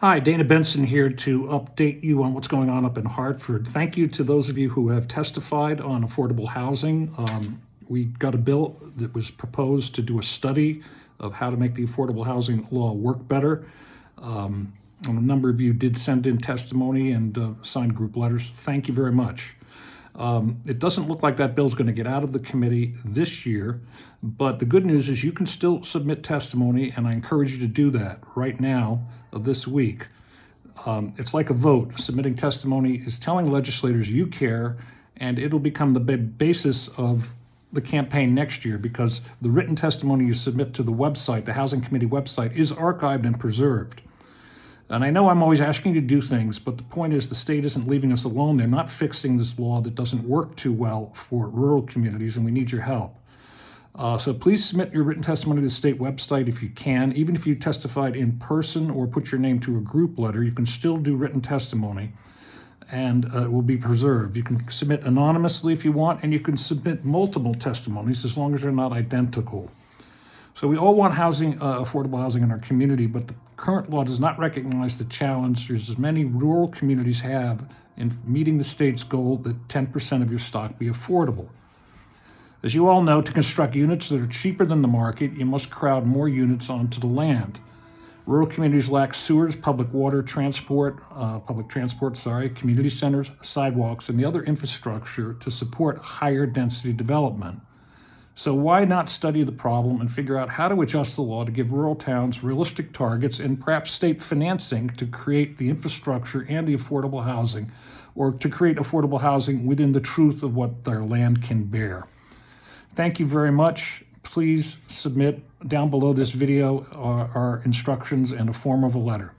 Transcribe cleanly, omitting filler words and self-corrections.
Hi, Dana Benson here to update you on what's going on up in Hartford. Thank you to those of you who have testified on affordable housing. We got a bill that was proposed to do a study of how to make the affordable housing law work better. A number of you did send in testimony and signed group letters. Thank you very much. It doesn't look like that bill's going to get out of the committee this year, but the good news is you can still submit testimony, and I encourage you to do that right now this week. It's like a vote. Submitting testimony is telling legislators you care, and it'll become the basis of the campaign next year, because the written testimony you submit to the website, the Housing Committee website, is archived and preserved. And I know I'm always asking you to do things, but the point is the state isn't leaving us alone. They're not fixing this law that doesn't work too well for rural communities, and we need your help. So please submit your written testimony to the state website if you can. Even if you testified in person or put your name to a group letter, you can still do written testimony, and it will be preserved. You can submit anonymously if you want, and you can submit multiple testimonies as long as they're not identical. So we all want housing, affordable housing in our community, but the current law does not recognize the challenges as many rural communities have in meeting the state's goal that 10% of your stock be affordable. As you all know, to construct units that are cheaper than the market, you must crowd more units onto the land. Rural communities lack sewers, public transport, community centers, sidewalks, and the other infrastructure to support higher density development. So why not study the problem and figure out how to adjust the law to give rural towns realistic targets and perhaps state financing to create the infrastructure and the affordable housing, or to create affordable housing within the truth of what their land can bear. Thank you very much. Please submit down below this video our instructions and a form of a letter.